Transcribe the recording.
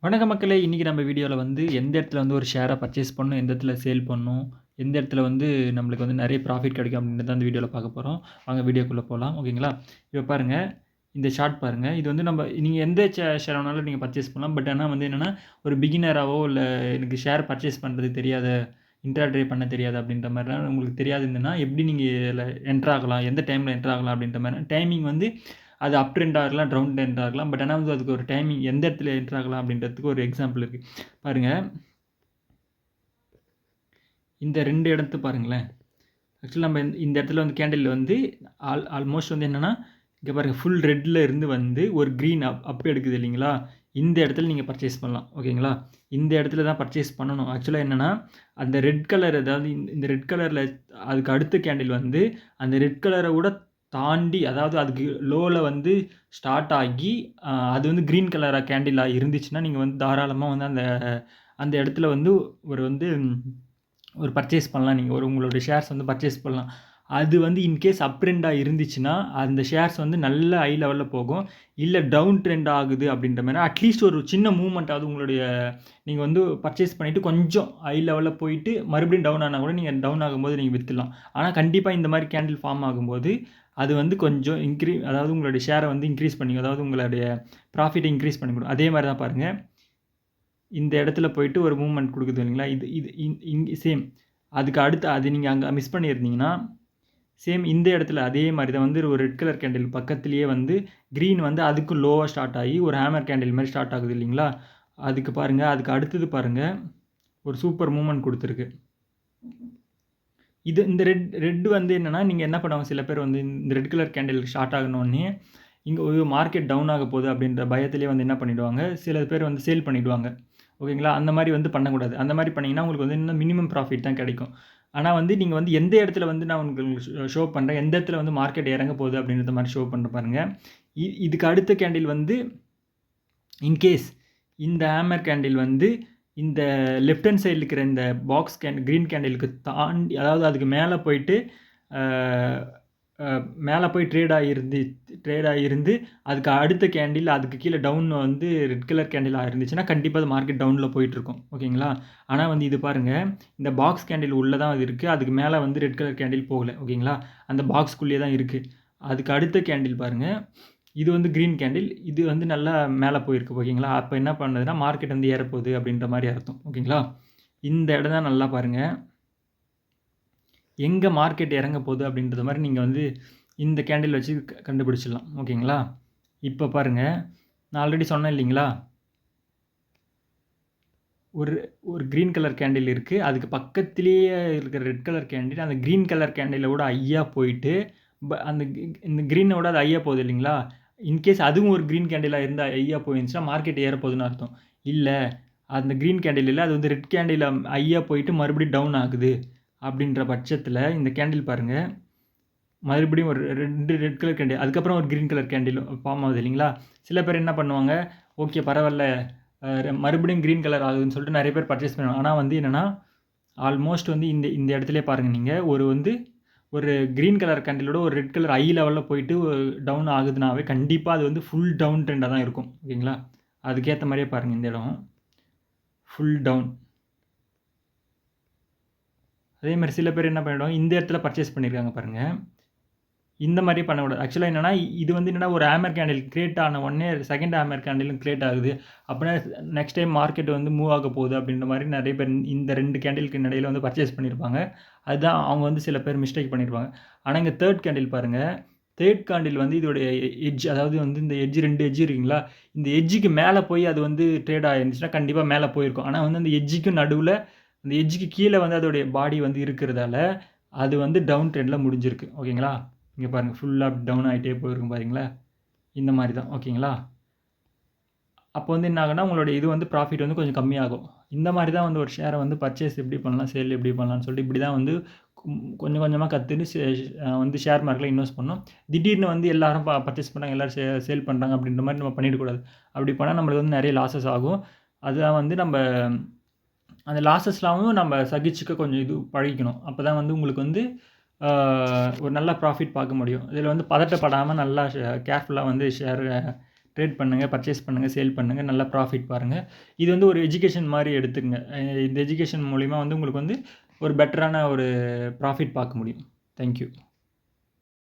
வணக்க மக்களே! இன்னைக்கு நம்ம வீடியோல வந்து எந்த இடத்துல வந்து ஒரு ஷேர பர்ச்சேஸ் பண்ணணும், எந்த இடத்துல சேல் பண்ணணும், எந்த இடத்துல வந்து நம்மளுக்கு வந்து நெறைய ப்ராஃபிட் கிடைக்கும் அப்படின்றத அந்த வீடியோல பார்க்க போறோம். வாங்க வீடியோக்குள்ள போலாம். ஓகேங்களா? இப்ப பாருங்க, இந்த சார்ட் பாருங்க. இது வந்து நீங்க எந்த ஷேர் வேணாலும் நீங்க பர்ச்சேஸ் பண்ணலாம். பட் ஆனா வந்து என்னன்னா, ஒரு பிகினராவோ இல்ல எனக்கு ஷேர் பர்ச்சேஸ் பண்றது தெரியாத, இன்ட்ராடே பண்ண தெரியாது அப்படின்ற மாரிலாம் உங்களுக்கு தெரியாதுன்னா, எப்படி நீங்க இதுல என்டர் ஆகலாம்? எந்த டைம்ல என்டர் ஆகலாம்? அப்படின்ற மாரி டைமிங் வந்து அது அப் ட்ரெண்ட் ஆகலாம், டவுன் ட்ரெண்ட் ஆகலாம். பட் ஆனா வந்து அதுக்கு ஒரு டைமிங் எந்த இடத்துல என்டர் ஆகலாம் அப்படின்றதுக்கு ஒரு எக்ஸாம்பிள் இருக்கு. பாருங்க, இந்த 2 இடத்த பாருங்களேன். ஆக்சுவலா நம்ம இந்த இடத்துல வந்து கேண்டில் வந்து ஆல்மோஸ்ட் வந்து என்னன்னா, இங்க பாருங்க ஃபுல் ரெட்ல இருந்து வந்து ஒரு கிரீன் அப் எடுக்குது இல்லைங்களா? இந்த இடத்துல நீங்க பர்ச்சேஸ் பண்ணலாம். ஓகேங்களா? இந்த இடத்துல தான் பர்ச்சேஸ் பண்ணணும். ஆக்சுவலா என்னன்னா, அந்த ரெட் கலர் அதாவது இந்த ரெட் கலர்ல அதுக்கு அடுத்த கேண்டில் வந்து அந்த ரெட் கலர கூட தாண்டி அதாவது அதுக்கு லோல வந்து ஸ்டார்ட் ஆகி அது வந்து கிரீன் கலரா கேண்டிலா இருந்துச்சுன்னா, நீங்க வந்து தாராளமா வந்து அந்த அந்த இடத்துல வந்து ஒரு வந்து ஒரு பர்ச்சேஸ் பண்ணலாம். நீங்க உங்களுடைய ஷேர்ஸ் வந்து பர்ச்சேஸ் பண்ணலாம். அது வந்து இன்கேஸ் அப் ட்ரெண்டா இருந்துச்சுன்னா, அந்த ஷேர்ஸ் வந்து நல்ல ஹை லெவல்ல போகும். இல்ல டவுன் ட்ரெண்ட் ஆகுது அப்படின்ற மாரி அட்லீஸ்ட் ஒரு சின்ன மூவ்மெண்ட்டாவது உங்களுடைய நீங்க வந்து பர்ச்சேஸ் பண்ணிட்டு கொஞ்சம் ஹை லெவல்ல போயிட்டு மறுபடியும் டவுன் ஆனா கூட நீங்க டவுன் ஆகும்போது நீங்க வித்துடலாம். ஆனா கண்டிப்பா இந்த மாரி கேண்டில் ஃபார்ம் ஆகும்போது, அது வந்து கொஞ்சம் அதாவது உங்களுடைய ஷேர வந்து இன்கிரீஸ் பண்ணிக்கும். அதாவது உங்களுடைய ப்ராஃபிட்ட இன்கிரீஸ் பண்ணி குடுக்கும். அதே மாரி தான் பாருங்க. இந்த இடத்துல போயிட்டு ஒரு மூவ்மெண்ட் குடுக்குது இல்லைங்களா? இது இது சேம். அதுக்கு அடுத்து அது நீங்க அங்க மிஸ் பண்ணியிருந்தீங்கன்னா, சேம் இந்த இடத்துல அதே மாரி தான் வந்து ஒரு ரெட் கலர் கேண்டில் பக்கத்திலேயே வந்து கிரீன் வந்து அதுக்கும் லோவா ஸ்டார்ட் ஆகி ஒரு ஹேமர் கேண்டில் மாரி ஸ்டார்ட் ஆகுது இல்லைங்களா? அதுக்கு பாருங்க, அதுக்கு அடுத்தது பாருங்க, ஒரு சூப்பர் மூவ்மெண்ட் குடுத்திருக்கு. இந்த ரெட் வந்து என்னன்னா, நீங்க என்ன பண்ணுவாங்க சில பேர் வந்து இந்த ரெட் கலர் கேண்டில் ஸ்டார்ட் ஆகுனோனே, இங்க ஒரு மார்க்கெட் டவுன் ஆக போகுது அப்படின்ற பயத்திலேயே வந்து என்ன பண்ணிடுவாங்க, சில பேர் வந்து சேல் பண்ணிடுவாங்க. ஓகேங்களா? அந்த மாரி வந்து பண்ணக்கூடாது. அந்த மாரி பண்ணீங்கன்னா, உங்களுக்கு வந்து இன்னும் மினிமம் ப்ராஃபிட் தான் கிடைக்கும். ஆனா வந்து நீங்க வந்து எந்த இடத்துல வந்து நான் உங்களுக்கு ஷோ பண்றேன், எந்த இடத்துல வந்து மார்க்கெட் இறங்க போகுது அப்படின்றத மாரி ஷோ பண்றேன் பாருங்க. இதுக்கு அடுத்த கேண்டில் வந்து இன்கேஸ் இந்த ஹேமர் கேண்டில் வந்து இந்த லெஃப்ட் ஹேண்ட் சைடுல இருக்கிற இந்த பாக்ஸ் கிரீன் கேண்டிலுக்கு தாண்டி அதாவது அதுக்கு மேல போயிட்டு அ அ மேல போய் ட்ரேட் ஆகியிருந்து அதுக்கு அடுத்த கேண்டில் அதுக்கு கீழ டவுன் வந்து ரெட் கலர் கேண்டிலா இருந்துச்சுன்னா, கண்டிப்பா அது மார்க்கெட் டவுன்ல போயிட்டுருக்கும். ஓகேங்களா? ஆனா வந்து இது பாருங்க, இந்த பாக்ஸ் கேண்டில் உள்ள தான் அது இருக்கு. அதுக்கு மேல வந்து ரெட் கலர் கேண்டில் போகல. ஓகேங்களா? அந்த பாக்ஸ்க்குள்ளேயே தான் இருக்கு. அதுக்கு அடுத்த கேண்டில் பாருங்க. இது வந்து கிரீன் கேண்டில். இது வந்து நல்லா மேல போயிருக்கு. ஓகேங்களா? அப்ப என்ன பண்ணுதுன்னா, மார்க்கெட் வந்து ஏறப்போகுது அப்படின்ற மாரி அர்த்தம். ஓகேங்களா? இந்த இடம் தான் நல்லா பாருங்க. எங்க மார்க்கெட் இறங்க போகுது அப்படின்றத மாரி நீங்க வந்து இந்த கேண்டில் வச்சு கண்டுபிடிச்சிடலாம். ஓகேங்களா? இப்ப பாருங்க, நான் ஆல்ரெடி சொன்னேன் இல்லைங்களா? ஒரு ஒரு கிரீன் கலர் கேண்டில் இருக்கு. அதுக்கு பக்கத்திலேயே இருக்கிற ரெட் கலர் கேண்டில், அந்த கிரீன் கலர் கேண்டில விட ஹையா போயிட்டு, அந்த இந்த கிரீன விட அது ஹையா போகுது இல்லைங்களா? இன்கேஸ் அதுவும் ஒரு கிரீன் கேண்டிலா இருந்தா ஹையா போயிருந்துச்சுன்னா, மார்க்கெட் ஏறப்போகுதுன்னு அர்த்தம். இல்ல, அந்த கிரீன் கேண்டில் இல்ல. அது வந்து ரெட் கேண்டில ஹையா போயிட்டு மறுபடியும் டவுன் ஆகுது. அப்படின்ற பட்சத்தில இந்த கேண்டில் பாருங்க, மறுபடியும் ஒரு 2 ரெட் கலர் கேண்டில், அதுக்கப்புறம் ஒரு கிரீன் கலர் கேண்டில் ஃபார்ம் ஆகுது இல்லைங்களா? சில பேர் என்ன பண்ணுவாங்க, ஓகே பரவால்ல, மறுபடியும் கிரீன் கலர் ஆகுதுன்னு சொல்லிட்டு நெறைய பேர் பர்ச்சேஸ் பண்ணுவாங்க. ஆனா வந்து என்னன்னா, ஆல்மோஸ்ட் வந்து இந்த இந்த இடத்திலேயே பாருங்க நீங்க, ஒரு கிரீன் கலர் கேண்டிலோட ஒரு ரெட் கலர் ஹை லெவல்ல போயிட்டு டவுன் ஆகுதுனாவே, கண்டிப்பா அது வந்து ஃபுல் டவுன் ட்ரெண்டா தான் இருக்கும். ஓகேங்களா? அதுக்கேத்த மாரியே பாருங்க இந்த இடம். Full down. அதே மாரி சில பேர் என்ன பண்ணிடுவாங்க, இந்த இடத்துல பர்ச்சேஸ் பண்ணியிருக்காங்க பாருங்க. இந்த மாரி பண்ணக்கூடாது. ஆக்சுவலா என்னன்னா, இது வந்து என்னன்னா ஒரு ஹேமர் கேண்டில் கிரியேட் ஆன உடனே செகண்ட் ஹேமர் கேண்டிலும் கிரியேட் ஆகுது. அப்பன்னா நெக்ஸ்ட் டைம் மார்க்கெட் வந்து மூவ் ஆக போகுது அப்படின்ற மாரி நெறைய பேர் இந்த 2 கேண்டிலுக்கு இடையில வந்து பர்ச்சேஸ் பண்ணியிருப்பாங்க. அதுதான் அவங்க வந்து சில பேர் மிஸ்டேக் பண்ணியிருப்பாங்க. ஆனா இங்க 3 கேண்டில் பாருங்க. 3 கேண்டில் வந்து இதோடைய எட்ஜ் அதாவது வந்து இந்த எட்ஜ் 2 எட்ஜ் இருக்குங்களா? இந்த எட்ஜ்க்கு மேல போய் அது வந்து ட்ரேட் ஆயிருந்துச்சுன்னா, கண்டிப்பா மேல போயிருக்கும். ஆனா வந்து அந்த எட்ஜ்க்கு நடுவுல அந்த எட்ஜ்க்கு கீழ வந்து அதோடைய பாடி வந்து இருக்கிறதால, அது வந்து டவுன் ட்ரெண்ட்ல முடிஞ்சிருக்கு. ஓகேங்களா? இங்க பாருங்க ஃபுல்லா டவுன் ஆயிட்டே போயிருக்கும் பாருங்களேன். இந்த மாரி தான். ஓகேங்களா? அப்போ வந்து என்ன ஆகும்னா, உங்களுடைய இது வந்து ப்ராஃபிட் வந்து கொஞ்சம் கம்மியாகும். இந்த மாரி தான் வந்து ஒரு ஷேர வந்து பர்ச்சேஸ் எப்படி பண்ணலாம், சேல் எப்படி பண்ணலாம்னு சொல்லிட்டு இப்படி தான் வந்து கொஞ்சம் கொஞ்சமா கத்துட்டு வந்து ஷேர் மார்க்கெட்ல இன்வெஸ்ட் பண்ணணும். திடீர்னு வந்து எல்லாரும் பர்ச்சேஸ் பண்ணாங்க, எல்லாரும் சேல் பண்றாங்க அப்படின்ற மாரி நம்ம பண்ணிடக்கூடாது. அப்படி பண்ணா நம்மளுக்கு வந்து நெறைய லாஸஸ் ஆகும். அதான் வந்து அந்த லாஸஸ்லாமும் நம்ம சகிச்சுக்க கொஞ்சம் இது பழகிக்கணும். அப்பதான் வந்து உங்களுக்கு வந்து ஆ ஒரு நல்ல ப்ராஃபிட் பார்க்க முடியும். இதில வந்து பதட்டப்படாம நல்லா கேர்ஃபுல்லா வந்து ஷேர ட்ரேட் பண்ணுங்கள், பர்ச்சேஸ் பண்ணுங்கள், சேல் பண்ணுங்கள், நல்லா ப்ராஃபிட் பாருங்கள். இது வந்து ஒரு எஜுகேஷன் மாதிரி எடுத்துக்கங்க. இந்த எஜுகேஷன் மூலிமா வந்து உங்களுக்கு வந்து ஒரு பெட்டரான ஒரு ப்ராஃபிட் பார்க்க முடியும். Thank you.